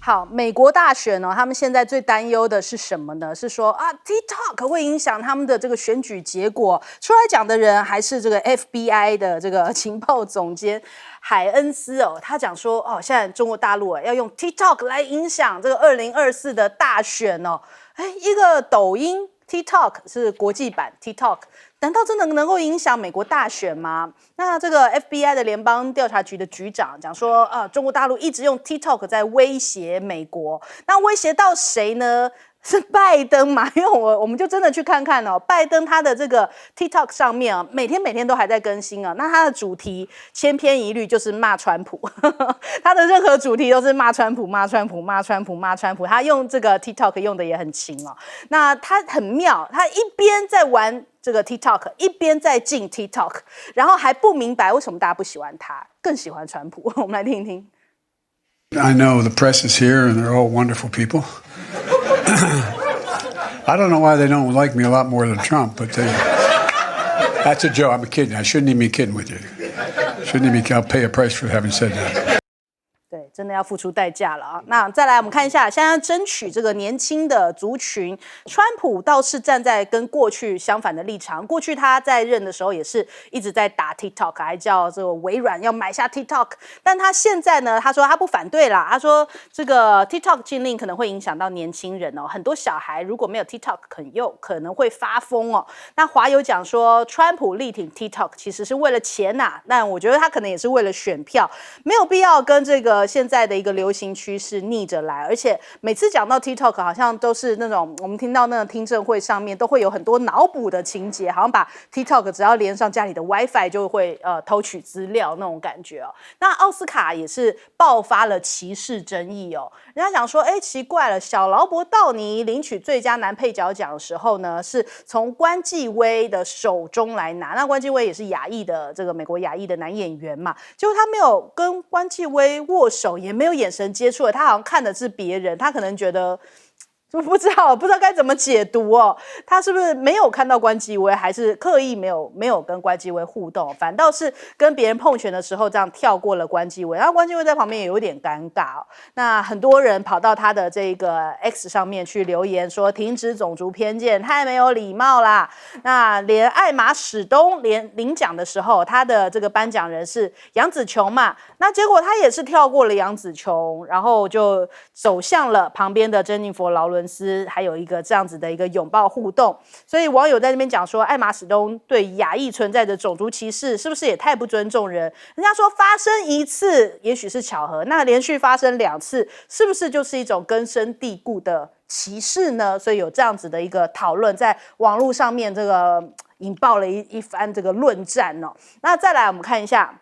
好，美国大选他们现在最担忧的是什么呢？是说TikTok 会影响他们的这个选举结果。出来讲的人还是这个 FBI 的这个情报总监海恩斯他讲说现在中国大陆要用 TikTok 来影响这个2024的大选一个抖音 TikTok 是国际版 TikTok。难道真的能够影响美国大选吗？那这个 FBI 的联邦调查局的局长讲说，中国大陆一直用 TikTok 在威胁美国，那威胁到谁呢？是拜登嘛？因为我们就真的去看看拜登他的这个 TikTok 上面每天都还在更新那他的主题千篇一律就是骂川普，他的任何主题都是骂川普，他用这个 TikTok 用的也很勤那他很妙，他一边在玩这个 TikTok 一边在进 TikTok， 然后还不明白为什么大家不喜欢他，更喜欢川普。我们来听一听。I know the press is here and they're all wonderful people. I don't know why they don't like me a lot more than Trump, but that's a joke. I'm kidding. I shouldn't even be kidding with you. I'll pay a price for having said that.对，真的要付出代价了那再来我们看一下，现在争取这个年轻的族群，川普倒是站在跟过去相反的立场。过去他在任的时候也是一直在打 TikTok， 还叫这个微软要买下 TikTok。但他现在呢，他说他不反对啦，他说这个 TikTok 禁令可能会影响到年轻人很多小孩如果没有 TikTok 肯用，可能会发疯那华友讲说，川普力挺 TikTok 其实是为了钱但我觉得他可能也是为了选票，没有必要跟这个现在的一个流行趋势逆着来，而且每次讲到 TikTok 好像都是那种我们听到那个听证会上面都会有很多脑补的情节，好像把 TikTok 只要连上家里的 WiFi 就会偷取资料那种感觉那奥斯卡也是爆发了歧视争议人家讲说奇怪了，小劳勃道尼领取最佳男配角奖的时候呢，是从关继威的手中来拿，那关继威也是亚裔的这个美国亚裔的男演员嘛，结果他没有跟关继威握手，也没有眼神接触他好像看的是别人，他可能觉得就不知道该怎么解读他是不是没有看到关继威，还是刻意没有跟关继威互动，反倒是跟别人碰拳的时候这样跳过了关继威，然后关继威在旁边也有点尴尬那很多人跑到他的这个 X 上面去留言说停止种族偏见，太没有礼貌啦。那连艾玛史东领奖的时候，他的这个颁奖人是杨紫琼嘛，那结果他也是跳过了杨紫琼，然后就走向了旁边的珍妮佛劳伦斯，还有一个这样子的一个拥抱互动。所以网友在那边讲说，艾玛史东对亚裔存在的种族歧视是不是也太不尊重人？人家说发生一次也许是巧合，那连续发生2次是不是就是一种根深蒂固的歧视呢？所以有这样子的一个讨论在网络上面，这个引爆了一番这个论战那再来我们看一下，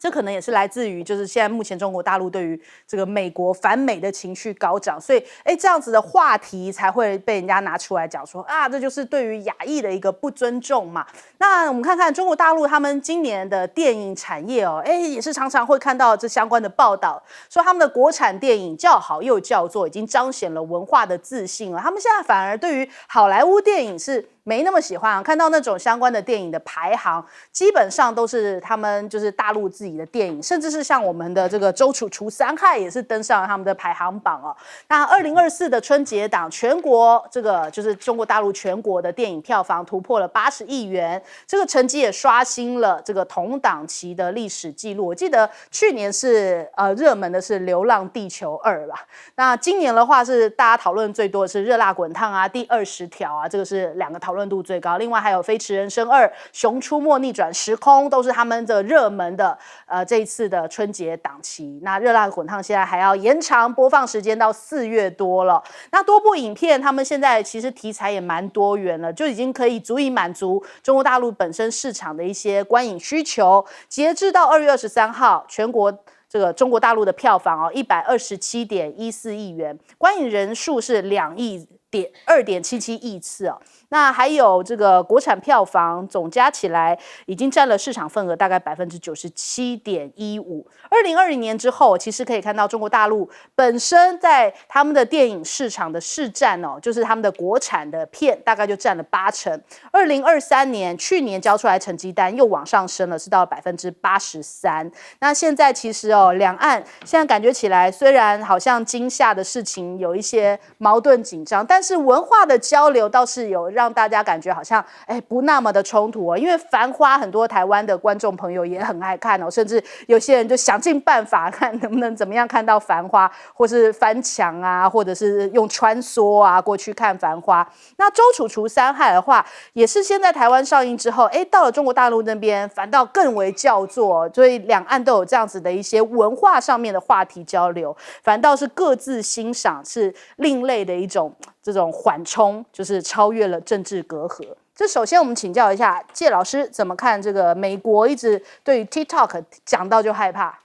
这可能也是来自于就是现在目前中国大陆对于这个美国反美的情绪高涨，所以这样子的话题才会被人家拿出来讲说这就是对于亚裔的一个不尊重嘛。那我们看看中国大陆他们今年的电影产业也是常常会看到这相关的报道，说他们的国产电影叫好又叫座，已经彰显了文化的自信了。他们现在反而对于好莱坞电影是没那么喜欢看到那种相关的电影的排行，基本上都是他们就是大陆自己的电影，甚至是像我们的这个周楚除三害也是登上了他们的排行榜那2024的春节档，全国这个就是中国大陆全国的电影票房突破了80亿元，这个成绩也刷新了这个同档期的历史记录。我记得去年是热门的是《流浪地球2》啦，那今年的话是大家讨论最多的是《热辣滚烫》第20条这个是2个讨论度最高，另外还有《飞驰人生2》《熊出没逆转时空》都是他们的热门的这一次的春节档期。那《热辣滚烫》现在还要延长播放时间到4月多了。那多部影片他们现在其实题材也蛮多元了，就已经可以足以满足中国大陆本身市场的一些观影需求。截至到2月23号，全国这个中国大陆的票房127.14亿元，观影人数是2亿2.77亿次哦。那还有这个国产票房总加起来已经占了市场份额大概97.15%。2020年之后，其实可以看到中国大陆本身在他们的电影市场的市占哦，就是他们的国产的片大概就占了80%。2023年去年交出来成绩单又往上升了，是到了83%。那现在其实哦，两岸现在感觉起来，虽然好像今夏的事情有一些矛盾紧张，但是文化的交流倒是有让大家感觉好像不那么的冲突哦。因为《繁花》很多台湾的观众朋友也很爱看哦，甚至有些人就想尽办法看能不能怎么样看到《繁花》，或是翻墙啊，或者是用穿梭啊过去看《繁花》。那周楚除三害的话，也是先在台湾上映之后，到了中国大陆那边反倒更为叫座，所以两岸都有这样子的一些文化上面的话题交流，反倒是各自欣赏，是另类的一种这种缓冲，就是超越了政治隔阂。这首先我们请教一下介老师怎么看这个美国一直对于 TikTok 讲到就害怕？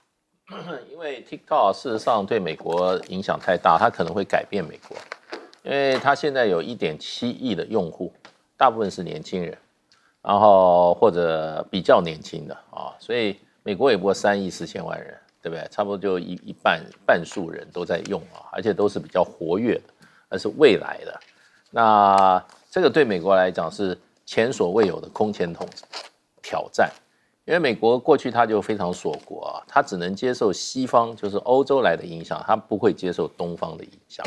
因为 TikTok 事实上对美国影响太大，它可能会改变美国，因为它现在有1.7亿的用户，大部分是年轻人，然后或者比较年轻的啊，所以美国也不过3亿4千万人，对不对？差不多就一半数人都在用啊，而且都是比较活跃的，而是未来的。那这个对美国来讲是前所未有的空前挑战，因为美国过去它就非常锁国啊，它只能接受西方，就是欧洲来的影响，它不会接受东方的影响。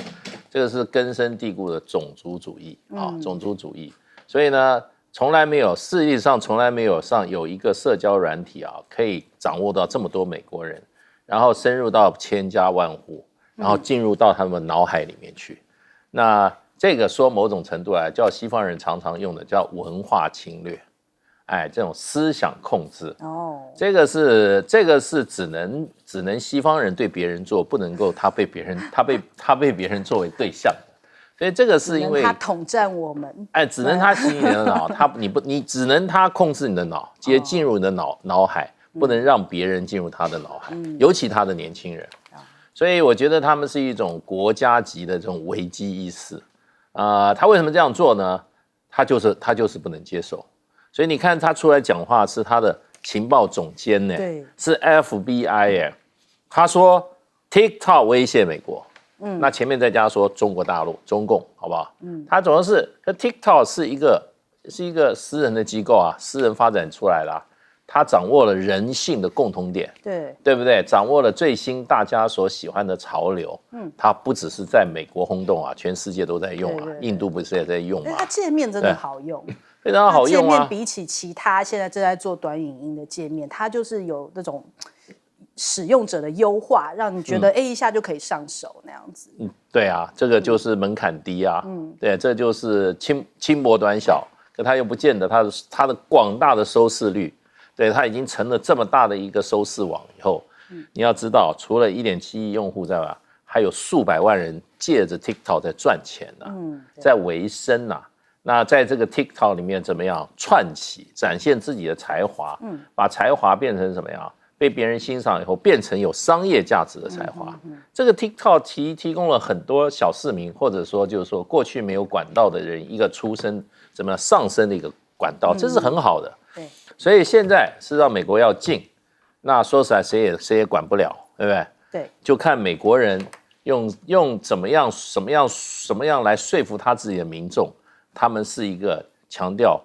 这个是根深蒂固的种族主义啊，种族主义。所以呢，从来没有，世界上从来没有有一个社交软体啊，可以掌握到这么多美国人，然后深入到千家万户，然后进入到他们脑海里面去。那这个说某种程度来叫西方人常常用的叫文化侵略，这种思想控制哦，这个是只能西方人对别人做，不能够他被别人作为对象的，所以这个是因为他统战我们，只能他洗你的脑，你只能他控制你的脑，直接进入你的脑海，不能让别人进入他的脑海，尤其他的年轻人。所以我觉得他们是一种国家级的这种危机意识。他为什么这样做呢？他就是不能接受，所以你看他出来讲话是他的情报总监呢，是 FBI 耶，他说 TikTok 威胁美国，那前面再加说中国大陆、中共，好不好？他总是TikTok 是一个私人的机构啊，私人发展出来了，他掌握了人性的共同点，对不对？掌握了最新大家所喜欢的潮流，他不只是在美国轰动啊，全世界都在用啊，印度不是也在用吗？它界面真的好用，非常好用啊。界面比起其他现在正在做短影音的界面，它就是有那种使用者的优化，让你觉得一下就可以上手那样子。对啊，这个就是门槛低啊，对，这就是轻薄短小，可它又不见得它的广大的收视率。对，它已经成了这么大的一个收视网以后，你要知道，除了1.7亿用户在外，还有数百万人借着 TikTok 在赚钱呢，在维生呐。那在这个 TikTok 里面怎么样串起，展现自己的才华，把才华变成什么样？被别人欣赏以后，变成有商业价值的才华。这个 TikTok 提供了很多小市民，或者说就是说过去没有管道的人一个出身怎么样上升的一个管道，这是很好的。所以现在是让美国要进，那说实在谁也管不了，对不对？对，就看美国人用什么样来说服他自己的民众，他们是一个强调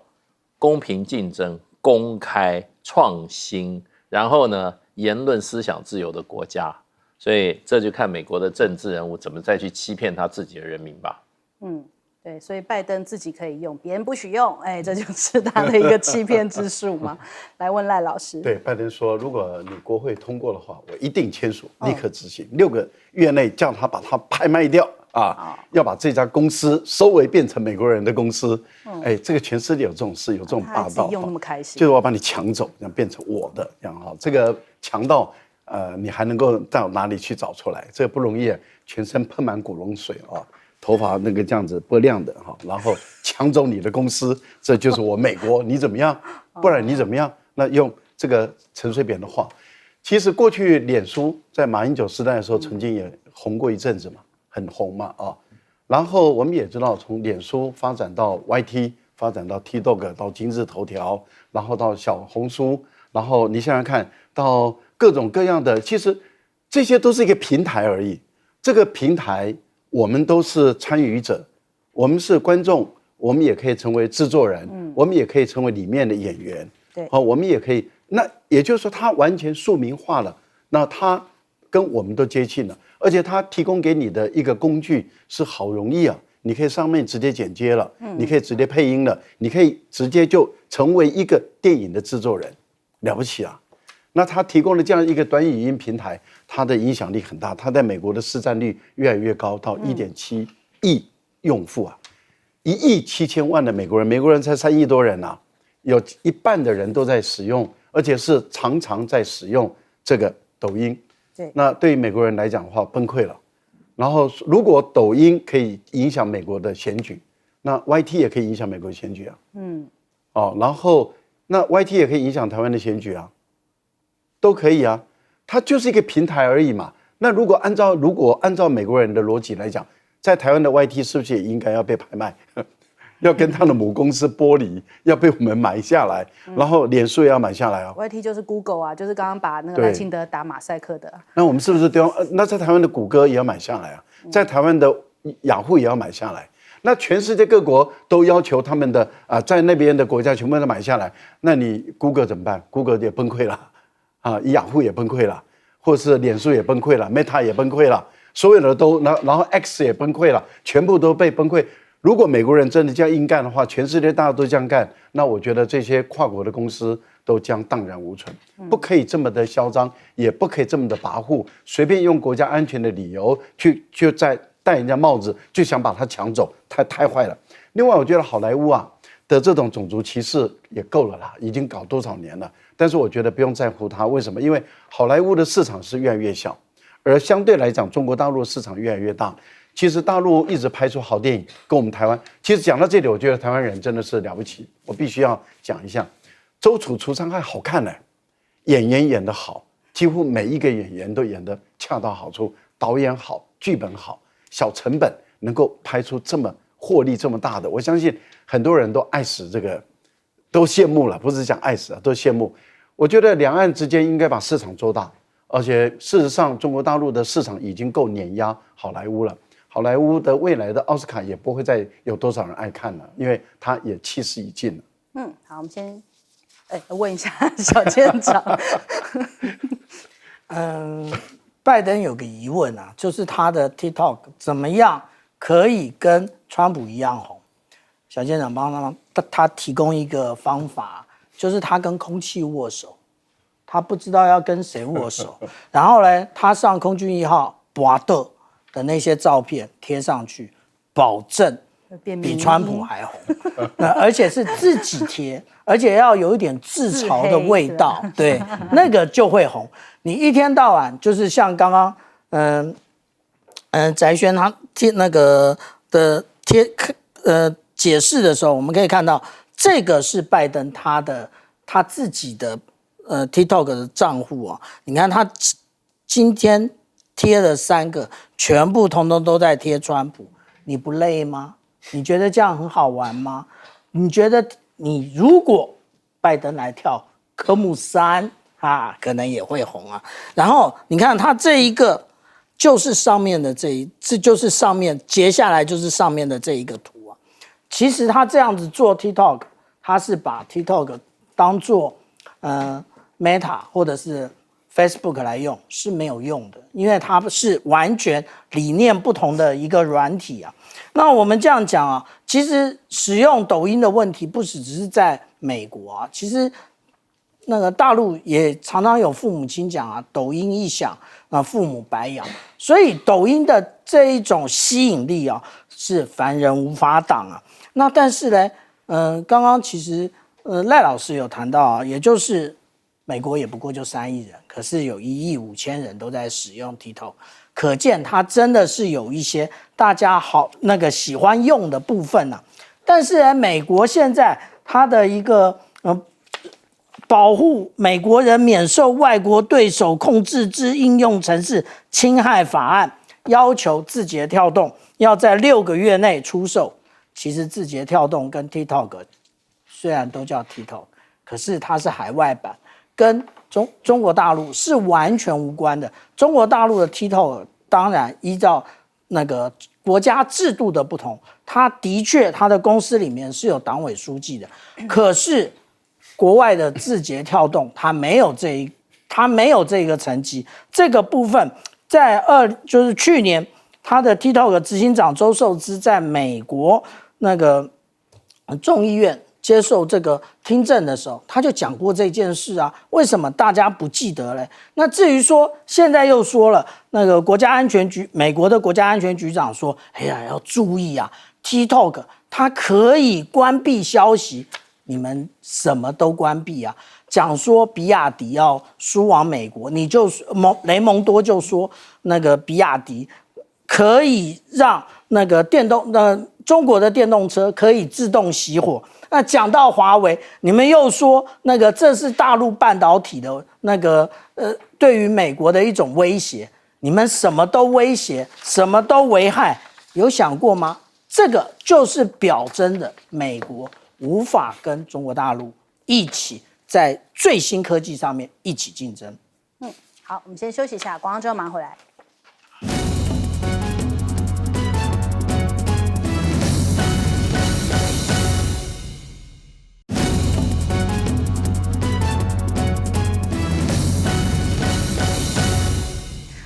公平竞争、公开创新，然后呢言论思想自由的国家。所以这就看美国的政治人物怎么再去欺骗他自己的人民吧。对，所以拜登自己可以用，别人不许用，这就是他的一个欺骗之术嘛。来问赖老师，对，拜登说，如果你国会通过的话，我一定签署，立刻执行，6个月内叫他把它拍卖掉啊，要把这家公司收为变成美国人的公司。这个全世界有这种事，有这种霸道，用那么开心，就是我要把你抢走，这样变成我的，这样哈，这个强盗你还能够到哪里去找出来？这个不容易，全身喷满古龙水啊。头发那个这样子不亮的哈，然后抢走你的公司，这就是我美国，你怎么样？不然你怎么样？那用这个陈水扁的话，其实过去脸书在马英九时代的时候曾经也红过一阵子嘛，很红嘛啊。然后我们也知道，从脸书发展到 YT， 发展到 TikTok， 到今日头条，然后到小红书，然后你想想看到各种各样的，其实这些都是一个平台而已。这个平台我们都是参与者，我们是观众，我们也可以成为制作人，我们也可以成为里面的演员，对，我们也可以。那也就是说，它完全庶民化了，那它跟我们都接近了。而且它提供给你的一个工具是好容易啊，你可以上面直接剪接了，你可以直接配音了，你可以直接就成为一个电影的制作人，了不起啊！那它提供了这样一个短语音平台，它的影响力很大，它在美国的市占率越来越高，到1.7亿用户啊，1.7亿的美国人，美国人才3亿多人啊，有一半的人都在使用，而且是常常在使用这个抖音。对，那对于美国人来讲的话，崩溃了。然后，如果抖音可以影响美国的选举，那 YT 也可以影响美国的选举啊。然后那 YT 也可以影响台湾的选举啊，都可以啊。它就是一个平台而已嘛。那如果按照美国人的逻辑来讲，在台湾的 YT 是不是也应该要被拍卖？要跟他的母公司剥离，要被我们买下来，然后脸书也要买下来哦。YT 就是 Google 啊，就是刚刚把那个赖清德打马赛克的。那我们是不是那在台湾的谷歌也要买下来啊？在台湾的雅虎也要买下来。那全世界各国都要求他们的在那边的国家全部都买下来，那你 Google 怎么办 ？Google 也崩溃了啊，雅虎也崩溃了，或是脸书也崩溃了 ，Meta 也崩溃了，所有的都然后 X 也崩溃了，全部都被崩溃。如果美国人真的这样硬干的话，全世界大家都这样干，那我觉得这些跨国的公司都将荡然无存。不可以这么的嚣张，也不可以这么的跋扈，随便用国家安全的理由就在戴人家帽子，就想把它抢走，太坏了。另外，我觉得好莱坞的这种种族歧视也够了啦，已经搞多少年了。但是我觉得不用在乎它，为什么？因为好莱坞的市场是越来越小，而相对来讲，中国大陆的市场越来越大。其实大陆一直拍出好电影，跟我们台湾。其实讲到这里，我觉得台湾人真的是了不起，我必须要讲一下。周楚除伤害好看呢，演员演得好，几乎每一个演员都演得恰到好处，导演好，剧本好，小成本能够拍出这么获利这么大的，我相信很多人都爱死这个，都羡慕了，不是讲爱死啊，都羡慕。我觉得两岸之间应该把市场做大，而且事实上，中国大陆的市场已经够碾压好莱坞了。好莱坞的未来的奥斯卡也不会再有多少人爱看了，因为它也气势已尽了。好，我们先问一下小舰长。拜登有个疑问啊，就是他的 TikTok 怎么样可以跟川普一样红？小舰长帮他提供一个方法，就是他跟空气握手，他不知道要跟谁握手，然后呢，他上空军1号拔豆的那些照片贴上去，保证比川普还红。而且是自己贴，而且要有一点自嘲的味道，对，那个就会红。你一天到晚就是像刚刚翟轩他贴那个的解释的时候，我们可以看到这个是拜登他自己的TikTok 的账户啊，你看他今天贴了3个，全部通通都在贴川普，你不累吗？你觉得这样很好玩吗？你觉得你如果拜登来跳科目3可能也会红啊。然后你看他这一个就是上面的这就是上面接下来就是上面的这一个图啊。其实他这样子做 TikTok， 他是把 TikTok 当做Meta 或者是 Facebook 来用是没有用的，因为它是完全理念不同的一个软体啊。那我们这样讲啊，其实使用抖音的问题不只是在美国啊，其实那个大陆也常常有父母亲讲啊，抖音一响父母白养，所以抖音的这一种吸引力啊是凡人无法挡啊。那但是呢，刚刚其实赖老师有谈到啊，也就是美国也不过就3亿人，可是有1亿5千人都在使用 TikTok， 可见它真的是有一些大家喜欢用的部分啊。但是呢，美国现在它的一个保护美国人免受外国对手控制之应用程式侵害法案要求字节跳动要在6个月内出售。其实字节跳动跟 TikTok 虽然都叫 TikTok， 可是它是海外版，跟中国大陆是完全无关的。中国大陆的 TikTok 当然依照那个国家制度的不同，它的确它的公司里面是有党委书记的，可是国外的字节跳动它没有这个层级。这个部分在就是去年，他的 TikTok 执行长周受资在美国那个众议院接受这个听证的时候，他就讲过这件事啊。为什么大家不记得嘞？那至于说现在又说了，那个美国的国家安全局长说，哎呀，要注意啊 ，TikTok 它可以关闭消息，你们什么都关闭啊。讲说比亚迪要输往美国，雷蒙多就说那个比亚迪可以让那个中国的电动车可以自动熄火。那讲到华为，你们又说那个这是大陆半导体的那个对于美国的一种威胁。你们什么都威胁，什么都危害，有想过吗？这个就是表征的美国无法跟中国大陆一起在最新科技上面一起竞争。好，我们先休息一下，广告之后马上回来。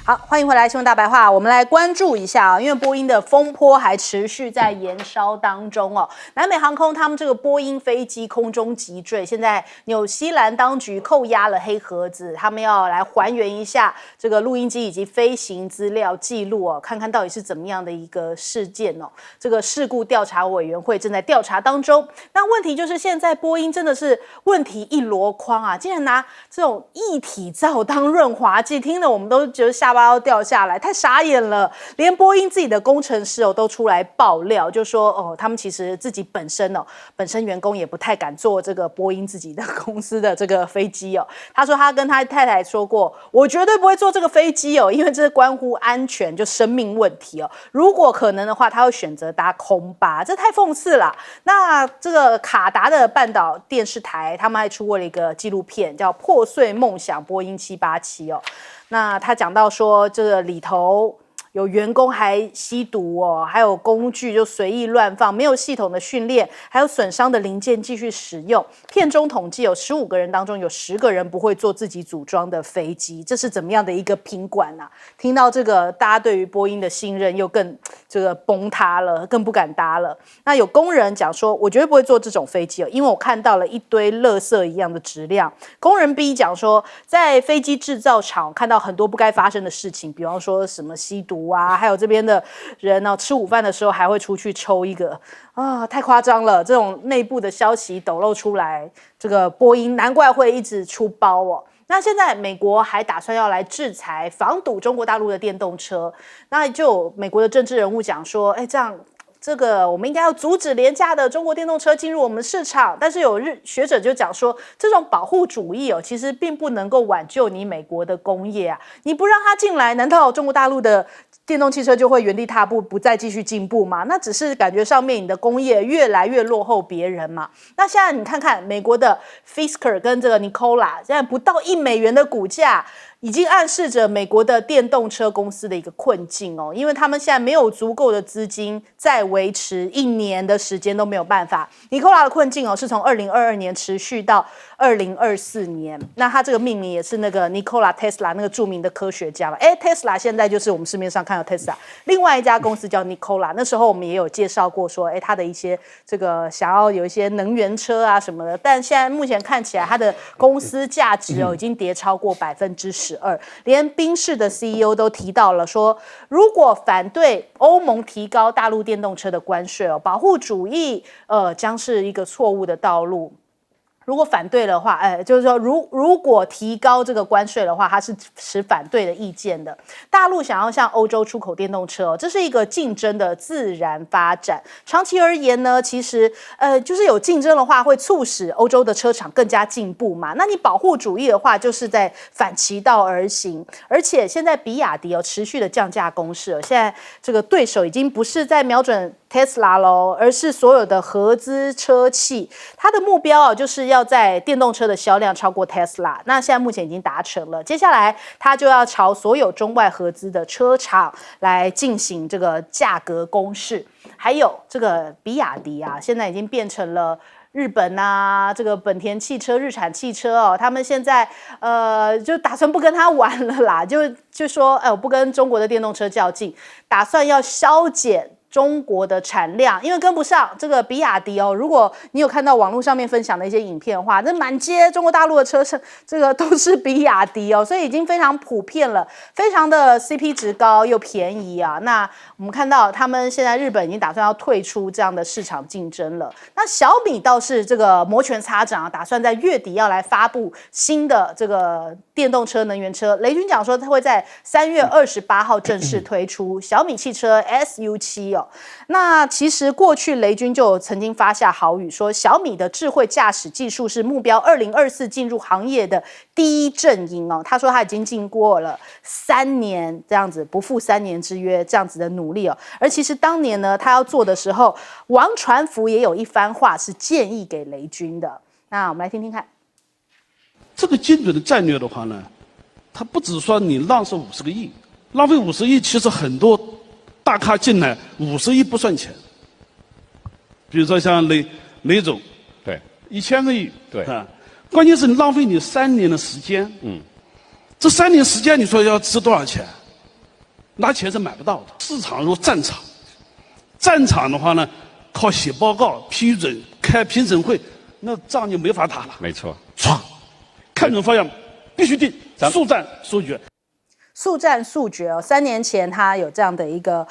好，欢迎回来，新闻大白话。我们来关注一下啊，因为波音的风波还持续在延烧当中哦。南美航空他们这个波音飞机空中击坠，现在纽西兰当局扣押了黑盒子，他们要来还原一下这个录音机以及飞行资料记录哦，看看到底是怎么样的一个事件哦。这个事故调查委员会正在调查当中。那问题就是现在波音真的是问题一箩筐啊，竟然拿这种液体皂当润滑剂，听了我们都觉得下巴要掉下来，太傻眼了。连波音自己的工程师都出来爆料，就说他们其实自己本身员工也不太敢坐这个波音自己的公司的这个飞机哦。他说他跟他太太说过，我绝对不会坐这个飞机哦，因为这是关乎安全，就生命问题哦。如果可能的话，他会选择搭空巴，这太讽刺了。那这个卡达的半岛电视台，他们还出过了一个纪录片，叫《破碎梦想波音787》哦。那他讲到说，这个里头有员工还吸毒哦，还有工具就随意乱放，没有系统的训练，还有损伤的零件继续使用。片中统计有15个人当中有10个人不会坐自己组装的飞机，这是怎么样的一个品管啊？听到这个，大家对于波音的信任又更这个崩塌了，更不敢搭了。那有工人讲说，我绝对不会坐这种飞机哦，因为我看到了一堆垃圾一样的质量。工人 B 讲说，在飞机制造厂看到很多不该发生的事情，比方说什么吸毒啊，还有这边的人吃午饭的时候还会出去抽一个啊，太夸张了！这种内部的消息抖露出来，这个波音难怪会一直出包哦。那现在美国还打算要来制裁防堵中国大陆的电动车，那就有美国的政治人物讲说，这个我们应该要阻止廉价的中国电动车进入我们市场，但是有学者就讲说，这种保护主义其实并不能够挽救你美国的工业啊，你不让它进来，难道中国大陆的电动汽车就会原地踏步，不再继续进步吗？那只是感觉上面你的工业越来越落后别人嘛。那现在你看看美国的 Fisker 跟这个 Nikola， 现在不到1美元的股价，已经暗示着美国的电动车公司的一个困境哦，因为他们现在没有足够的资金再维持1年的时间都没有办法。Nikola 的困境是从2022年持续到2024年，那他这个命名也是那个 Nikola Tesla 那个著名的科学家嘛。Tesla 现在就是我们市面上看到 Tesla， 另外一家公司叫 Nikola， 那时候我们也有介绍过说，他的一些这个想要有一些能源车啊什么的，但现在目前看起来他的公司价值已经跌超过12%，连宾士的 CEO 都提到了说，如果反对欧盟提高大陆电动车的关税保护主义将是一个错误的道路。如果反对的话，就是说如果提高这个关税的话，他是持反对的意见的。大陆想要向欧洲出口电动车，这是一个竞争的自然发展。长期而言呢，其实就是有竞争的话，会促使欧洲的车厂更加进步嘛。那你保护主义的话，就是在反其道而行。而且现在比亚迪持续的降价攻势，现在这个对手已经不是在瞄准 Tesla 咯，而是所有的合资车企。它的目标就是要在电动车的销量超过 Tesla， 那现在目前已经达成了。接下来它就要朝所有中外合资的车厂来进行这个价格攻势。还有这个比亚迪现在已经变成了日本这个本田汽车、日产汽车他们现在就打算不跟他玩了啦，就说我不跟中国的电动车较劲，打算要削减中国的产量，因为跟不上这个比亚迪如果你有看到网络上面分享的一些影片的话，那满街中国大陆的车上这个都是比亚迪所以已经非常普遍了，非常的 CP 值高又便宜那我们看到他们现在日本已经打算要退出这样的市场竞争了。那小米倒是这个摩拳擦掌打算在月底要来发布新的这个电动车、能源车。雷军讲说他会在3月28号正式推出小米汽车 SU7那其实过去雷军就曾经发下豪语说，小米的智慧驾驶技术是目标2024进入行业的第一阵营他说他已经经过了3年这样子不负3年之约这样子的努力而其实当年呢他要做的时候，王传福也有一番话是建议给雷军的。那我们来听听看。这个精准的战略的话呢，它不只说你浪费50个亿，浪费50亿，其实很多大咖进来50亿不算钱。比如说像雷总，对，1000个亿，对关键是你浪费你3年的时间，这3年时间你说要值多少钱？拿钱是买不到的。市场如战场，战场的话呢，靠写报告、批准、开评审会，那仗就没法打了。没错，唰，看准方向，必须定，速战速决。速战速决3年前他有这样的一个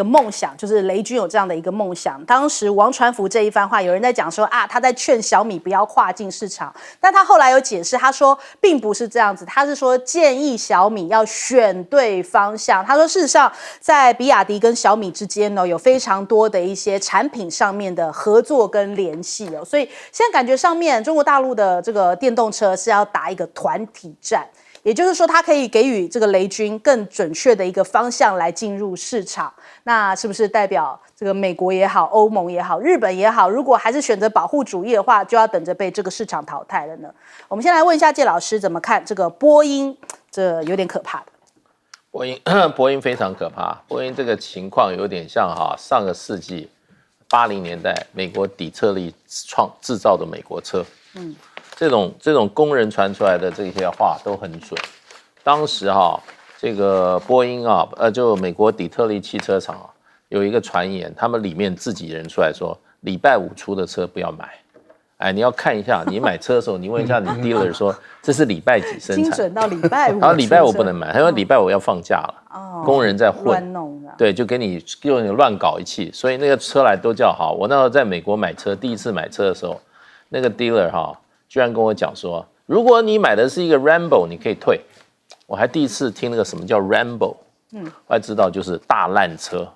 梦想，就是雷军有这样的一个梦想。当时王传福这一番话，有人在讲说他在劝小米不要跨境市场，但他后来有解释，他说并不是这样子，他是说建议小米要选对方向。他说事实上在比亚迪跟小米之间有非常多的一些产品上面的合作跟联系所以现在感觉上面中国大陆的这个电动车是要打一个团体战。也就是说，它可以给予这个雷军更准确的一个方向来进入市场。那是不是代表这个美国也好、欧盟也好、日本也好，如果还是选择保护主义的话，就要等着被这个市场淘汰了呢？我们先来问一下介老师怎么看这个波音，这有点可怕的。波音非常可怕。波音这个情况有点像上个世纪80年代美国底特律制造的美国车。这种工人传出来的这些话都很准。当时这个波音就美国底特律汽车厂有一个传言，他们里面自己人出来说，礼拜5出的车不要买。你要看一下，你买车的时候，你问一下你 dealer 说这是礼拜几生产，精准到礼拜5。然后礼拜5不能买，他说礼拜5要放假了，工人在混，乱弄对，就给你乱搞一气，所以那个车来都叫好。我那时候在美国买车，第一次买车的时候，那个 dealer 居然跟我讲说，如果你买的是一个 Rambo， 你可以退。我还第一次听那个什么叫 Rambo， 我还知道就是大烂车。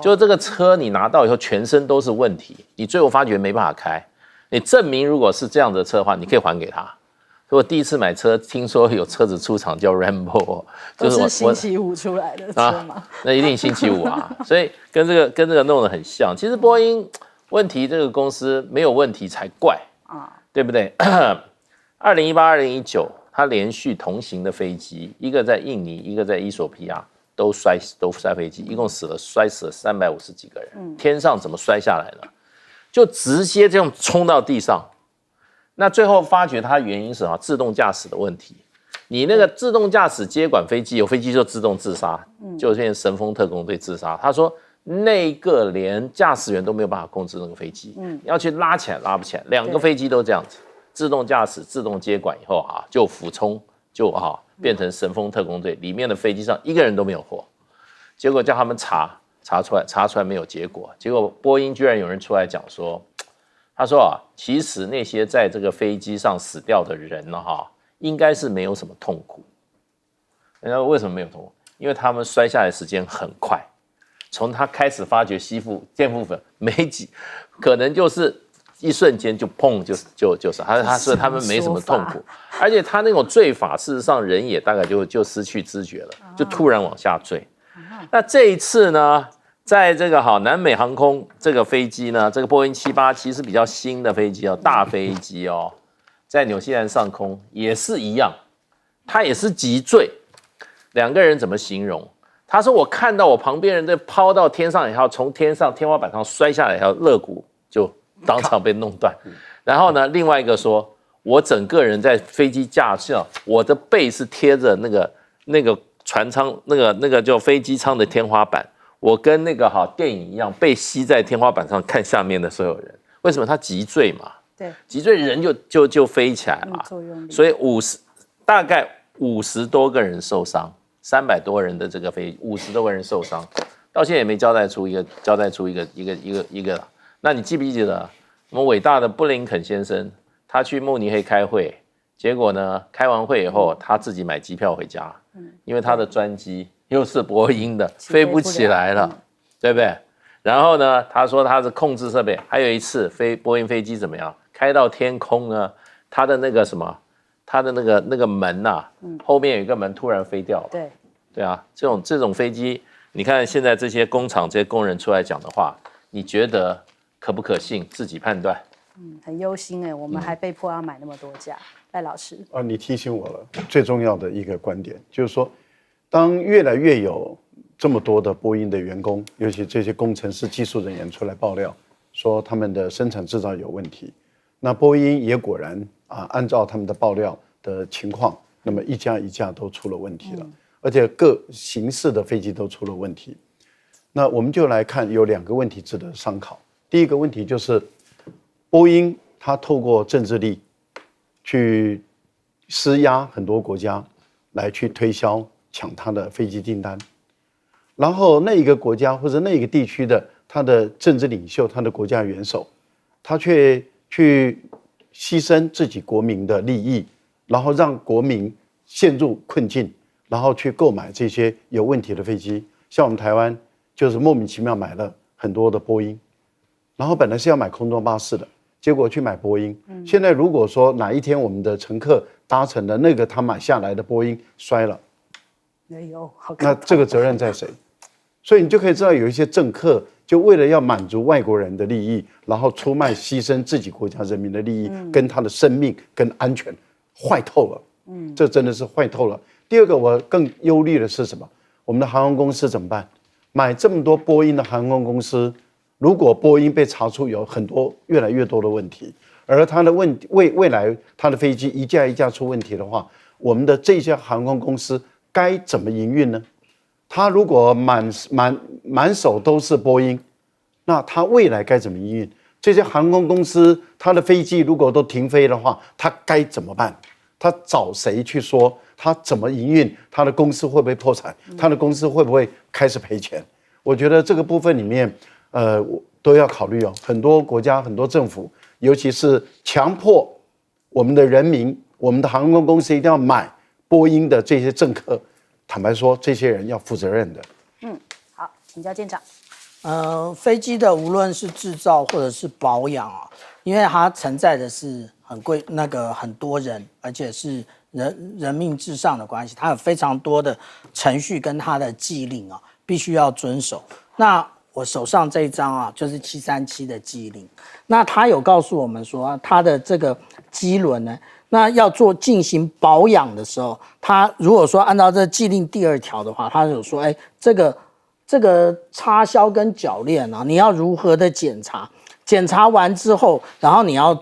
就这个车你拿到以后全身都是问题，你最后发觉没办法开，你证明如果是这样的车的话，你可以还给他。所以我第一次买车，听说有车子出厂叫 Rambo， 就是都是星期5出来的车吗？那一定星期5所以跟这个弄得很像。其实波音问题这个公司没有问题才怪对不对？2018、2019，它连续同行的飞机，一个在印尼，一个在伊索比亚，都摔飞机，一共摔死了350几个人。天上怎么摔下来呢？就直接这样冲到地上。那最后发觉它原因是自动驾驶的问题。你那个自动驾驶接管飞机，有飞机就自动自杀，就变成神风特工队自杀。他说那个连驾驶员都没有办法控制那个飞机，要去拉起来拉不起来，2个飞机都这样子，自动驾驶、自动接管以后就俯冲，就变成神风特工队，里面的飞机上一个人都没有活，结果叫他们查出来没有结果，结果波音居然有人出来讲说，他说啊，其实那些在这个飞机上死掉的人呢，应该是没有什么痛苦。人家为什么没有痛苦？因为他们摔下来的时间很快，从他开始发觉见腹粉可能就是一瞬间就砰就是他说他们没什么痛苦，而且他那种坠法，事实上人也大概就失去知觉了，就突然往下坠。那这一次呢，在这个南美航空这个飞机呢，这个波音787是比较新的飞机哦，大飞机哦，在纽西兰上空也是一样，它也是急坠。两个人怎么形容？他说我看到我旁边人在抛到天上以后，从天花板上摔下来以后，肋骨就当场被弄断。然后呢，另外一个说，我整个人在飞机驾驶，我的背是贴着那个船舱那个就飞机舱的天花板，我跟那个电影一样被吸在天花板上看下面的所有人。为什么？他急坠嘛，对，急坠人就飞起来嘛，所以大概50多个人受伤，300多人的这个飞机，50多个人受伤，到现在也没交代出一个。那你记不记得我们伟大的布林肯先生，他去慕尼黑开会，结果呢，开完会以后他自己买机票回家，因为他的专机又是波音的，飞不起来了，对不对？然后呢，他说他的控制设备，还有一次波音飞机怎么样，开到天空呢，他的那个什么。它的那个门呐，后面有一个门突然飞掉了。对啊，这种飞机，你看现在这些工厂这些工人出来讲的话，你觉得可不可信？自己判断。很忧心哎，我们还被迫要买那么多架。赖老师，你提醒我了，最重要的一个观点就是说，当越来越有这么多的波音的员工，尤其这些工程师、技术人员出来爆料，说他们的生产制造有问题，那波音也果然。按照他们的爆料的情况，那么一架都出了问题了，而且各形式的飞机都出了问题。那我们就来看有2个问题值得商考。第一个问题就是波音它透过政治力去施压很多国家来去推销抢它的飞机订单，然后那一个国家或者那一个地区的它的政治领袖、它的国家元首，他却去牺牲自己国民的利益，然后让国民陷入困境，然后去购买这些有问题的飞机。像我们台湾就是莫名其妙买了很多的波音，然后本来是要买空中巴士的，结果去买波音。现在如果说哪一天我们的乘客搭乘的那个他买下来的波音摔了，那这个责任在谁？所以你就可以知道有一些政客就为了要满足外国人的利益，然后出卖牺牲自己国家人民的利益，跟他的生命跟安全，坏透了。这真的是坏透了。第二个，我更忧虑的是什么？我们的航空公司怎么办？买这么多波音的航空公司，如果波音被查出有很多越来越多的问题，而它的未来它的飞机一架一架出问题的话，我们的这些航空公司该怎么营运呢？它如果满手都是波音，那它未来该怎么营运？这些航空公司它的飞机如果都停飞的话，它该怎么办？它找谁去说？它怎么营运？它的公司会不会破产？它的公司会不会开始赔钱？我觉得这个部分里面，都要考虑哦。很多国家、很多政府，尤其是强迫我们的人民、我们的航空公司一定要买波音的这些政客。坦白说，这些人要负责任的。好，请教舰长。飞机的无论是制造或者是保养啊，因为它承载的是很多人，而且是人命至上的关系，它有非常多的程序跟它的纪令啊，必须要遵守。那我手上这一张啊，就是737的纪令。那它有告诉我们说，它的这个机轮呢，那要进行保养的时候，它如果说按照这纪令第2条的话，它有说，这个插销跟铰链啊，你要如何的检查？检查完之后，然后你要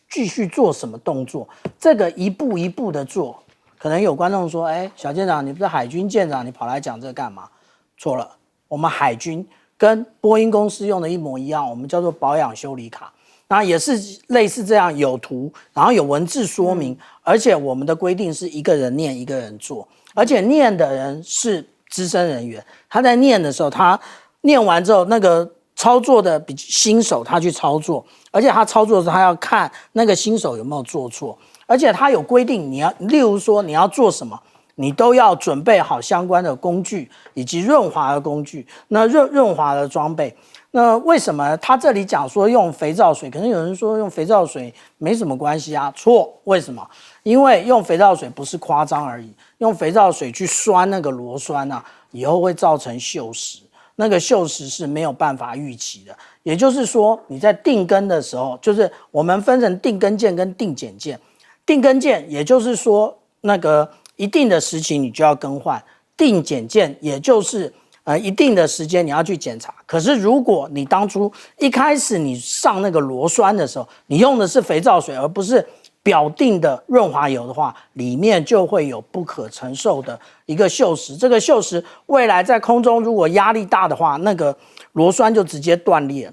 继续做什么动作？这个一步一步的做。可能有观众说，小舰长，你不是海军舰长，你跑来讲这个干嘛？错了，我们海军跟波音公司用的一模一样，我们叫做保养修理卡。那也是类似这样，有图，然后有文字说明，而且我们的规定是一个人念一个人做，而且念的人是资深人员，他在念的时候，他念完之后，那个操作的比新手他去操作，而且他操作的时候他要看那个新手有没有做错，而且他有规定例如说你要做什么，你都要准备好相关的工具以及润滑的工具，那润滑的装备。那为什么他这里讲说用肥皂水？可能有人说用肥皂水没什么关系啊，错。为什么？因为用肥皂水不是夸张而已，用肥皂水去栓那个螺栓啊，以后会造成锈蚀，那个锈蚀是没有办法预期的。也就是说，你在定根的时候，就是我们分成定根件跟定剪件。定根件也就是说，那个一定的时期你就要更换；定剪件也就是一定的时间你要去检查。可是如果你当初一开始你上那个螺栓的时候，你用的是肥皂水而不是表定的润滑油的话，里面就会有不可承受的一个锈蚀。这个锈蚀未来在空中如果压力大的话，那个螺栓就直接断裂。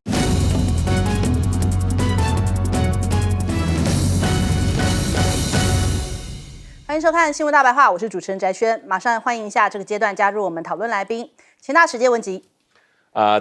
欢迎收看《新闻大白话》，我是主持人翟轩，马上欢迎一下这个阶段加入我们讨论来宾，前大使叶文吉。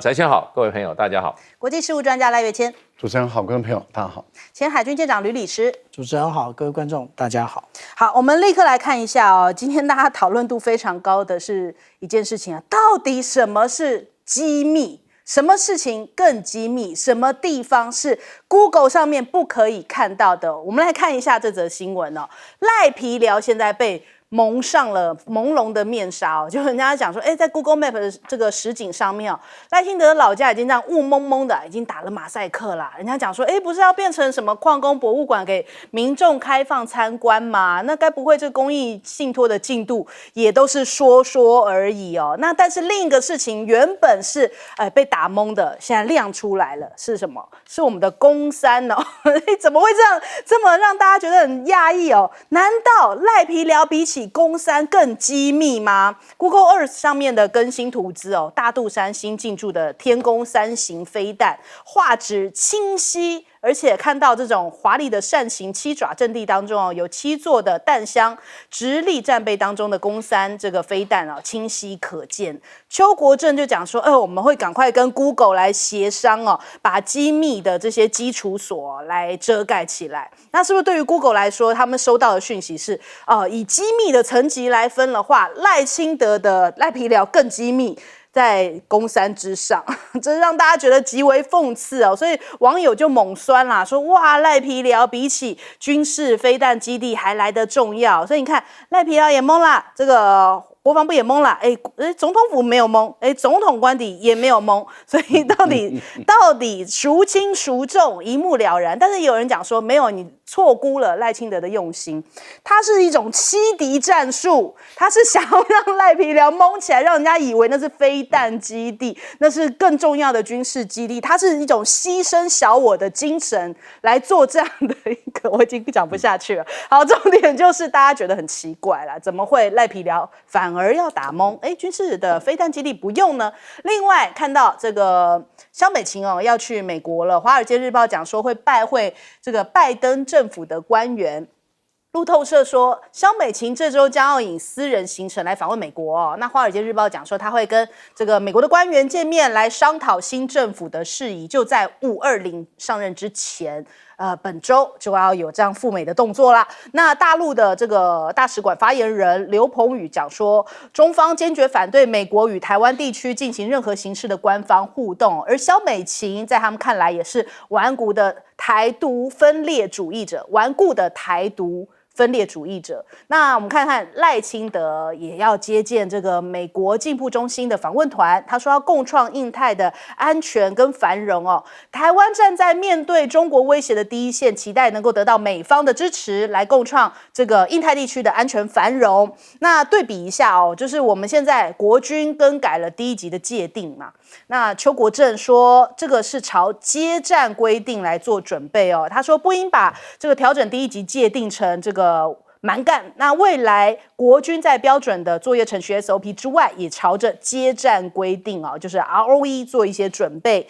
翟轩好，各位朋友大家好。国际事务专家赖岳谦。主持人好，各位朋友大家好。前海军舰长吕礼师。主持人好，各位观众大家好。好，我们立刻来看一下哦，今天大家讨论度非常高的是一件事情啊，到底什么是机密？什么事情更机密？什么地方是 Google 上面不可以看到的？我们来看一下这则新闻哦。赖皮寮现在被蒙上了朦胧的面纱哦，就人家讲说，在 Google Map 的这个实景上面哦，赖清德的老家已经这样雾蒙蒙的，已经打了马赛克啦。人家讲说，不是要变成什么矿工博物馆给民众开放参观吗？那该不会这公益信托的进度也都是说说而已哦？那但是另一个事情原本是被打蒙的，现在亮出来了，是什么？是我们的公三哦，怎么会这么让大家觉得很讶异哦？难道赖皮寮比起公三更机密吗 ？Google Earth 上面的更新图资哦，大肚山新进驻的天宫3型飞弹，画质清晰。而且看到这种华丽的扇形7爪阵地当中哦，有7座的弹箱，直立战备当中的公三这个飞弹清晰可见。邱国正就讲说，我们会赶快跟 Google 来协商哦，把机密的这些基础所来遮盖起来。那是不是对于 Google 来说，他们收到的讯息是，以机密的层级来分的话，赖清德的赖皮寮更机密？在公三之上，这让大家觉得极为讽刺哦，所以网友就猛酸啦，说哇，赖皮寮比起军事飞弹基地还来得重要，所以你看赖皮寮也懵啦，这个国防部也懵啦，总统府没有懵，总统官邸也没有懵，所以到底孰轻孰重一目了然。但是有人讲说，没有，你错估了赖清德的用心，他是一种欺敌战术，他是想要让赖皮寮懵起来，让人家以为那是飞弹基地，那是更重要的军事基地，他是一种牺牲小我的精神来做这样的一个，我已经讲不下去了。好，重点就是大家觉得很奇怪啦，怎么会赖皮寮反而要打懵？军事的飞弹基地不用呢？另外看到这个萧美琴要去美国了，《华尔街日报》讲说会拜会这个拜登政府的官员。路透社说，萧美琴这周将要以私人行程来访问美国哦。那《华尔街日报》讲说，他会跟这个美国的官员见面，来商讨新政府的事宜，就在520上任之前。本周就要有这样赴美的动作啦。那大陆的这个大使馆发言人刘鹏宇讲说，中方坚决反对美国与台湾地区进行任何形式的官方互动，而萧美琴在他们看来也是顽固的台独分裂主义者，分裂主义者。那我们看看赖清德也要接见这个美国进步中心的访问团，他说要共创印太的安全跟繁荣哦。台湾站在面对中国威胁的第一线，期待能够得到美方的支持，来共创这个印太地区的安全繁荣。那对比一下哦，就是我们现在国军更改了第1级的界定嘛。那邱国正说，这个是朝接战规定来做准备哦。他说不应把这个调整第1级界定成这个蛮干。那未来国军在标准的作业程序 SOP 之外，也朝着接战规定哦，就是 ROE 做一些准备。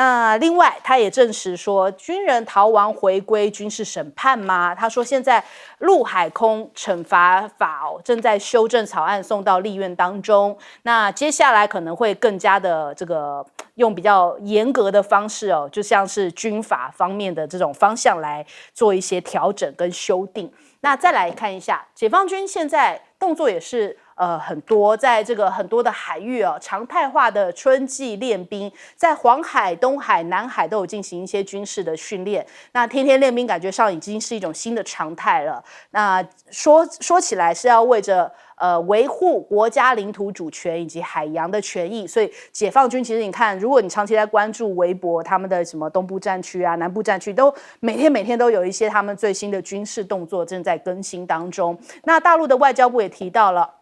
那另外，他也证实说，军人逃亡回归军事审判吗？他说，现在陆海空惩罚法正在修正草案送到立院当中。那接下来可能会更加的用比较严格的方式就像是军法方面的这种方向来做一些调整跟修订。那再来看一下，解放军现在动作也是很多，在这个很多的海域常态化的春季练兵，在黄海、东海、南海都有进行一些军事的训练。那天天练兵，感觉上已经是一种新的常态了。那说起来是要为着维护国家领土主权以及海洋的权益，所以解放军其实你看，如果你长期在关注微博，他们的什么东部战区啊、南部战区，都每天都有一些他们最新的军事动作正在更新当中。那大陆的外交部也提到了，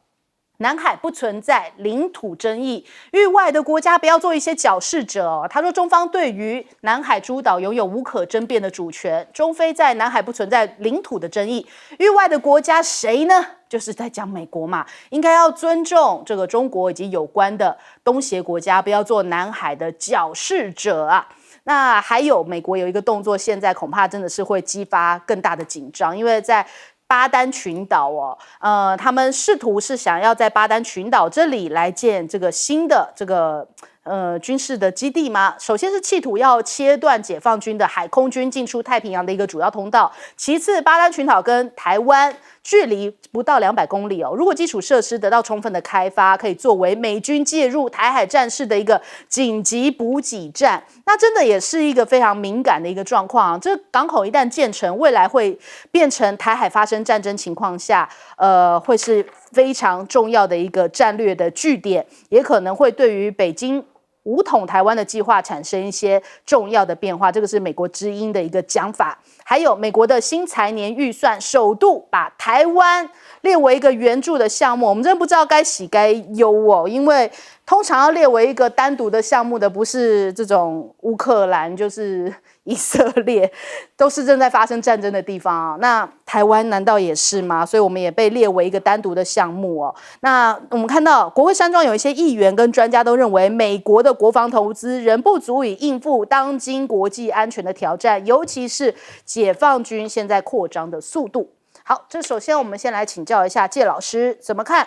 南海不存在领土争议，域外的国家不要做一些矫饰者他说，中方对于南海诸岛拥有无可争辩的主权，中非在南海不存在领土的争议，域外的国家谁呢？就是在讲美国嘛，应该要尊重这个中国以及有关的东协国家，不要做南海的矫饰者啊。那还有美国有一个动作，现在恐怕真的是会激发更大的紧张，因为在巴丹群岛他们试图是想要在巴丹群岛这里来建这个新的军事的基地吗？首先是企图要切断解放军的海空军进出太平洋的一个主要通道，其次巴丹群岛跟台湾距离不到200公里如果基础设施得到充分的开发，可以作为美军介入台海战事的一个紧急补给站，那真的也是一个非常敏感的一个状况这港口一旦建成，未来会变成台海发生战争情况下会是非常重要的一个战略的据点，也可能会对于北京武统台湾的计划产生一些重要的变化，这个是美国之音的一个讲法。还有美国的新财年预算首度把台湾列为一个援助的项目，我们真的不知道该喜该忧因为通常要列为一个单独的项目的不是这种乌克兰就是以色列，都是正在发生战争的地方那台湾难道也是吗？所以我们也被列为一个单独的项目那我们看到国会山庄有一些议员跟专家都认为，美国的国防投资仍不足以应付当今国际安全的挑战，尤其是解放军现在扩张的速度。好，这首先我们先来请教一下介老师怎么看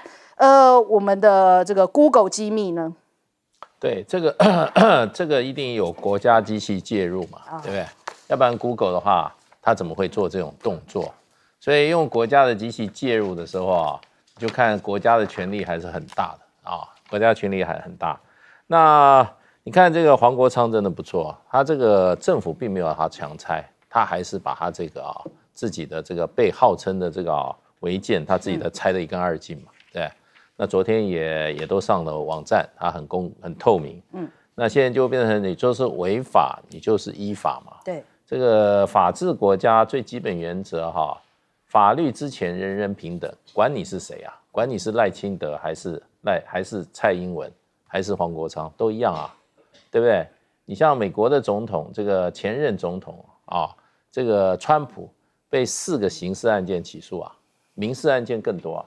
我们的这个 Google 机密呢？对，这个一定有国家机器介入嘛，对不对？要不然 Google 的话，它怎么会做这种动作？所以用国家的机器介入的时候就看国家的权力还是很大的国家权力还很大。那你看这个黄国昌真的不错，他这个政府并没有他强拆，他还是把他这个自己的这个被号称的这个违建，他自己的拆得一干二净嘛，对。那昨天也都上了网站，它很透明。那现在就变成你就是违法，你就是依法嘛。对，这个法治国家最基本原则法律之前人人平等，管你是谁管你是赖清德还是蔡英文还是黄国昌都一样对不对？你像美国的总统，这个前任总统这个川普被4个刑事案件起诉民事案件更多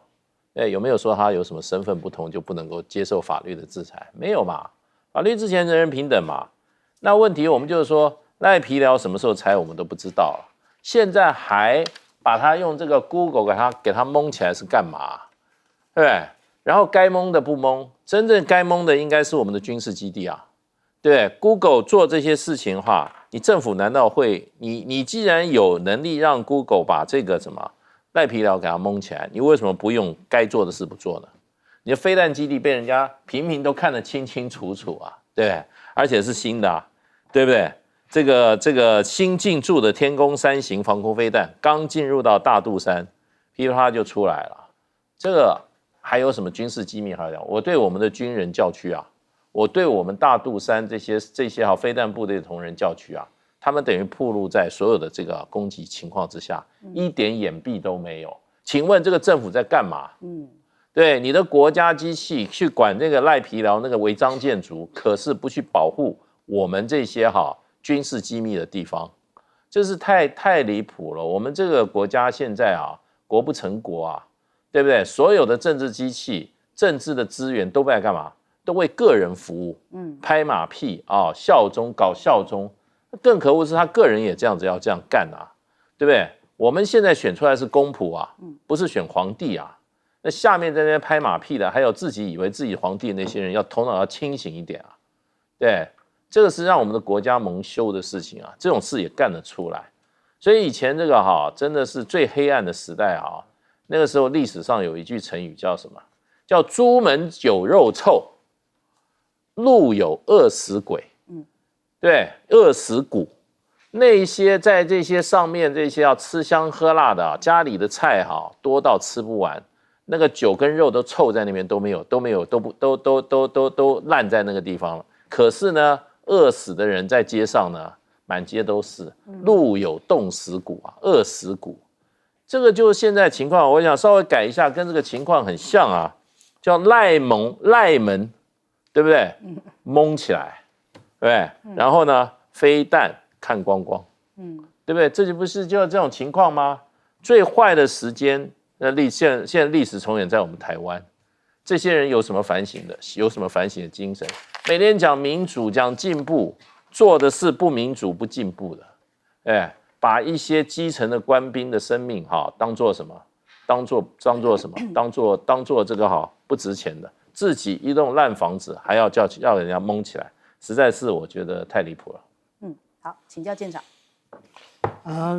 有没有说他有什么身份不同就不能够接受法律的制裁？没有嘛，法律之前人人平等嘛。那问题我们就是说，赖皮寮什么时候拆我们都不知道现在还把他用这个 Google 给他蒙起来是干嘛？对不对？然后该蒙的不蒙，真正该蒙的应该是我们的军事基地对不对 ？Google 做这些事情的话，你政府难道会你既然有能力让 Google 把这个什么赖皮寮给它蒙起来，你为什么不用该做的事不做呢？你的飞弹基地被人家平民都看得清清楚楚对不对？而且是新的对不对？这个新进驻的天宫3型防空飞弹刚进入到大肚山，噼里啪啦就出来了。这个还有什么军事机密好讲？我对我们的军人教区我对我们大肚山这些飞弹部队的同仁教区他们等于暴露在所有的这个攻击情况之下，一点掩蔽都没有。请问这个政府在干嘛？对，你的国家机器去管这个赖皮寮那个违章建筑，可是不去保护我们这些军事机密的地方，这是太离谱了。我们这个国家现在国不成国对不对？所有的政治机器、政治的资源都被干嘛？都为个人服务，拍马屁啊，效忠搞效忠，更可恶是他个人也这样子要这样干啊，对不对？我们现在选出来是公仆啊，不是选皇帝啊。那下面在那边拍马屁的，还有自己以为自己皇帝的那些人，要头脑要清醒一点啊。对，这个是让我们的国家蒙羞的事情啊，这种事也干得出来。所以以前这个真的是最黑暗的时代啊。那个时候历史上有一句成语叫什么？叫朱门酒肉臭，路有饿死鬼。对，饿死骨。那些在这些上面这些要吃香喝辣的家里的菜多到吃不完。那个酒跟肉都臭在那边，都烂在那个地方了。可是呢，饿死的人在街上呢，满街都是，路有冻死骨啊，饿死骨。这个就是现在情况，我想稍微改一下，跟这个情况很像啊，叫赖门，对不对？蒙起来，对不对？然后呢，飞弹看光光，对不对？这就不是就这种情况吗？最坏的时间。现在历史重演在我们台湾，这些人有什么反省的？有什么反省的精神？每天讲民主，讲进步，做的是不民主、不进步的。把一些基层的官兵的生命当做什么？当做什么？当做这个不值钱的，自己一栋烂房子还要要人家蒙起来，实在是我觉得太离谱了。好，请教舰长。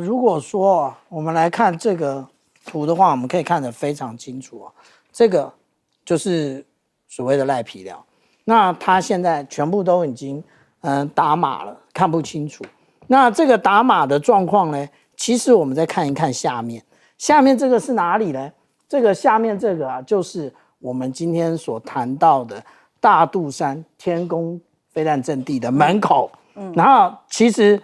如果说我们来看这个图的话，我们可以看得非常清楚啊。这个就是所谓的赖皮寮，那他现在全部都已经打码了，看不清楚。那这个打码的状况呢，其实我们再看一看下面这个是哪里呢？这个下面这个就是我们今天所谈到的大肚山天宫飞弹阵地的门口。然后其实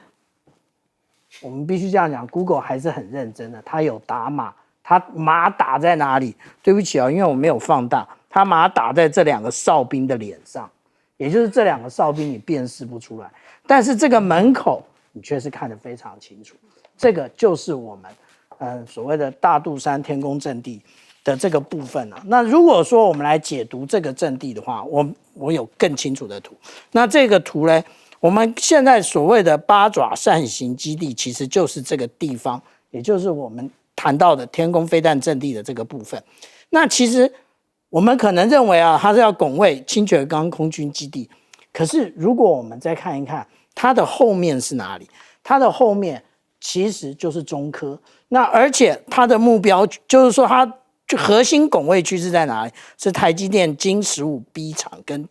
我们必须这样讲 ，Google 还是很认真的，它有打码。他码打在哪里？对不起因为我没有放大，他码打在这两个哨兵的脸上，也就是这两个哨兵你辨识不出来，但是这个门口你却是看得非常清楚。这个就是我们所谓的大肚山天宫阵地的这个部分那如果说我们来解读这个阵地的话，我有更清楚的图。那这个图呢，我们现在所谓的八爪扇形基地，其实就是这个地方，也就是我们谈到的天宫飞弹阵地的这个部分。那其实我们可能认为它是要拱卫清泉岗空军基地，可是如果我们再看一看它的后面是哪里，它的后面其实就是中科。那而且它的目标就是说它核心拱卫区是在哪里？是台积电金 15B 厂跟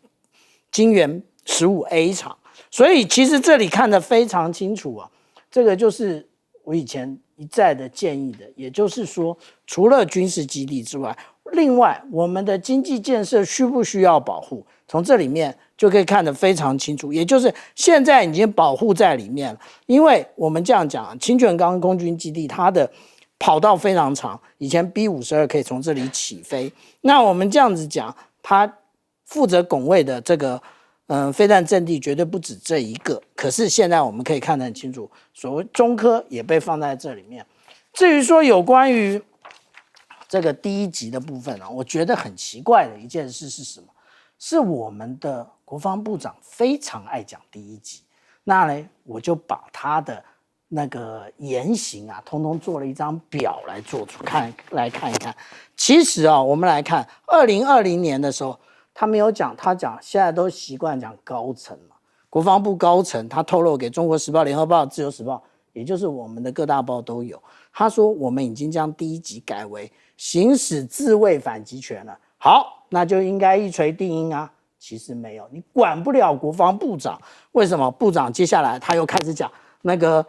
金源 15A 厂。所以其实这里看得非常清楚这个就是我以前一再的建议的，也就是说，除了军事基地之外，另外我们的经济建设需不需要保护？从这里面就可以看得非常清楚，也就是现在已经保护在里面了。因为我们这样讲，清泉岗空军基地它的跑道非常长，以前 B52 可以从这里起飞。那我们这样子讲，它负责拱卫的这个飞弹阵地绝对不止这一个，可是现在我们可以看得很清楚，所谓中科也被放在这里面。至于说有关于这个第一级的部分我觉得很奇怪的一件事是什么？是我们的国防部长非常爱讲第一级，那呢，我就把他的那个言行通通做了一张表来来看一看。其实我们来看2020年的时候。他没有讲，他讲现在都习惯讲高层嘛，国防部高层他透露给中国时报、联合报、自由时报，也就是我们的各大报都有。他说我们已经将第一级改为行使自卫反击权了。好，那就应该一锤定音其实没有，你管不了国防部长。为什么？部长接下来他又开始讲那个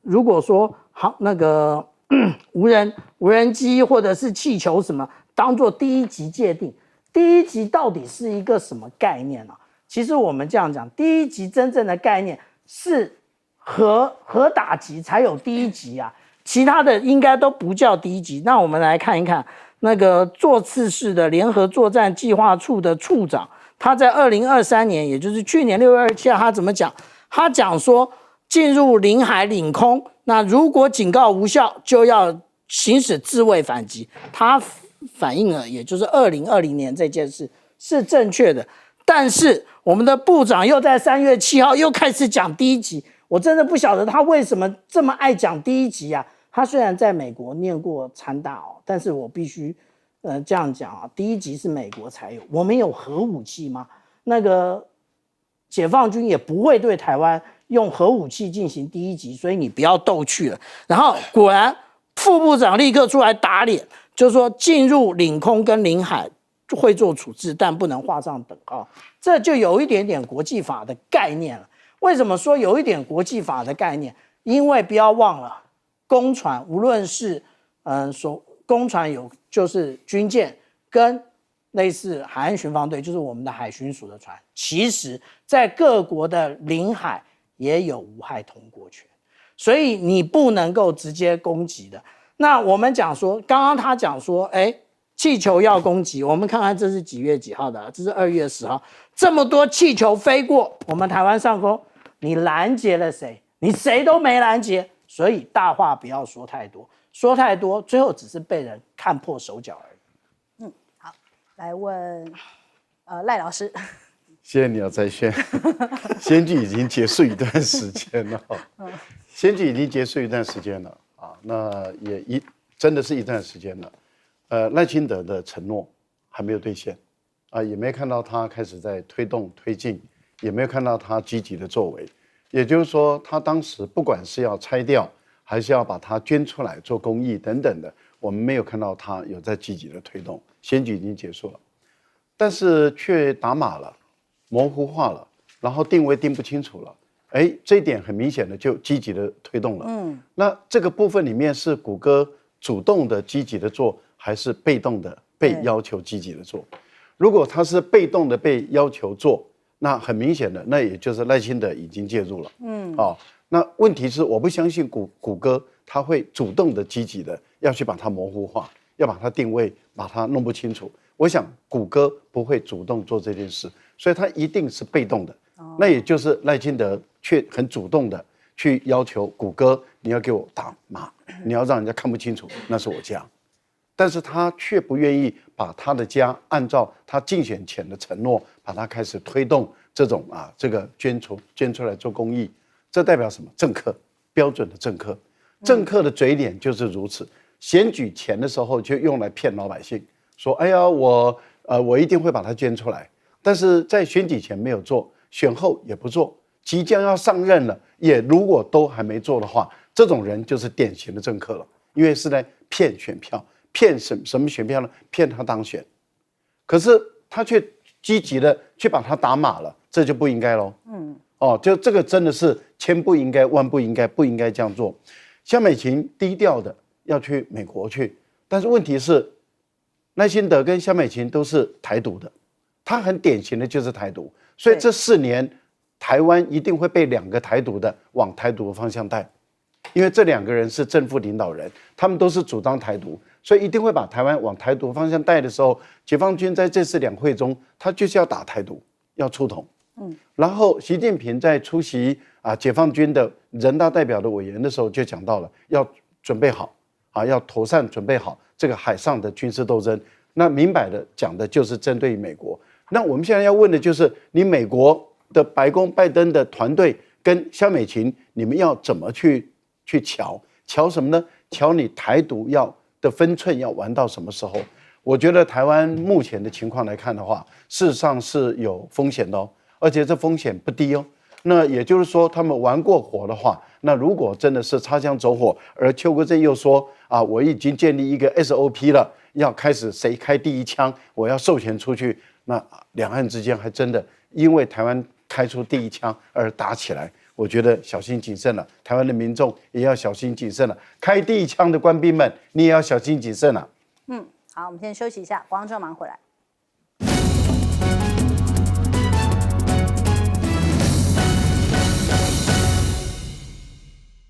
如果说那个无人机或者是气球什么当做第一级界定。第一级到底是一个什么概念其实我们这样讲，第一级真正的概念是核打击才有第一级其他的应该都不叫第一级。那我们来看一看那个座次市的联合作战计划处的处长，他在2023年，也就是去年6月27号，他怎么讲？他讲说，进入领海领空，那如果警告无效，就要行使自卫反击。他反映了，也就是2020年这件事是正确的。但是我们的部长又在3月7号又开始讲第1级，我真的不晓得他为什么这么爱讲第1级啊。他虽然在美国念过参大但是我必须这样讲啊，第1级是美国才有，我们有核武器吗？那个解放军也不会对台湾用核武器进行第1级，所以你不要逗趣了。然后果然副部长立刻出来打脸，就是说进入领空跟领海会做处置，但不能画上等号，这就有一点点国际法的概念了。为什么说有一点国际法的概念？因为不要忘了，公船无论是公船有就是军舰跟类似海岸巡防队，就是我们的海巡署的船，其实在各国的领海也有无害通过权，所以你不能够直接攻击的。那我们讲说，刚刚他讲说，气球要攻击，我们看看这是几月几号的？这是2月10号，这么多气球飞过我们台湾上空，你拦截了谁？你谁都没拦截，所以大话不要说太多，说太多最后只是被人看破手脚而已。好，来问赖老师。谢谢你啊，在线。选举已经结束一段时间了，选举已经结束一段时间了啊，那也真的是一段时间了。赖清德的承诺还没有兑现啊，也没看到他开始在推动推进，也没有看到他积极的作为。也就是说，他当时不管是要拆掉，还是要把它捐出来做公益等等的，我们没有看到他有在积极的推动。选举已经结束了，但是却打码了，模糊化了，然后定位定不清楚了。这一点很明显的就积极的推动了。那这个部分里面是谷歌主动的积极的做，还是被动的被要求积极的做？如果他是被动的被要求做，那很明显的，那也就是赖清德已经介入了。那问题是我不相信谷歌他会主动的积极的要去把它模糊化，要把它定位，把它弄不清楚。我想谷歌不会主动做这件事，所以他一定是被动的。那也就是赖清德却很主动的去要求谷歌，你要给我打码，你要让人家看不清楚那是我家，但是他却不愿意把他的家按照他竞选前的承诺，把它开始推动这种这个捐出来做公益。这代表什么？政客，标准的政客。政客的嘴脸就是如此，选举前的时候就用来骗老百姓，说哎呀我一定会把它捐出来，但是在选举前没有做，选后也不做，即将要上任了，也如果都还没做的话，这种人就是典型的政客了，因为是来骗选票，骗什么选票呢？骗他当选，可是他却积极的去把他打码了，这就不应该喽。就这个真的是千不应该万不应该，不应该这样做。萧美琴低调的要去美国去，但是问题是赖清德跟萧美琴都是台独的，他很典型的就是台独，所以这4年台湾一定会被2个台独的往台独的方向带，因为这2个人是正副领导人，他们都是主张台独，所以一定会把台湾往台独方向带的时候，解放军在这次2会中，他就是要打台独，要出统。然后习近平在出席解放军的人大代表的委员的时候就讲到了，要准备好要妥善准备好这个海上的军事斗争。那明摆的讲的就是针对美国。那我们现在要问的就是，你美国的白宫拜登的团队跟萧美琴，你们要怎么去瞧什么呢？瞧你台独的分寸要玩到什么时候？我觉得台湾目前的情况来看的话，事实上是有风险的哦。而且这风险不低哦。那也就是说，他们玩过火的话，那如果真的是擦枪走火，而邱国正又说我已经建立一个 SOP 了，要开始谁开第1枪，我要授权出去，那两岸之间还真的因为台湾开出第1枪而打起来，我觉得小心谨慎了。台湾的民众也要小心谨慎了。开第1枪的官兵们，你也要小心谨慎了。好，我们先休息一下，广告马上回来。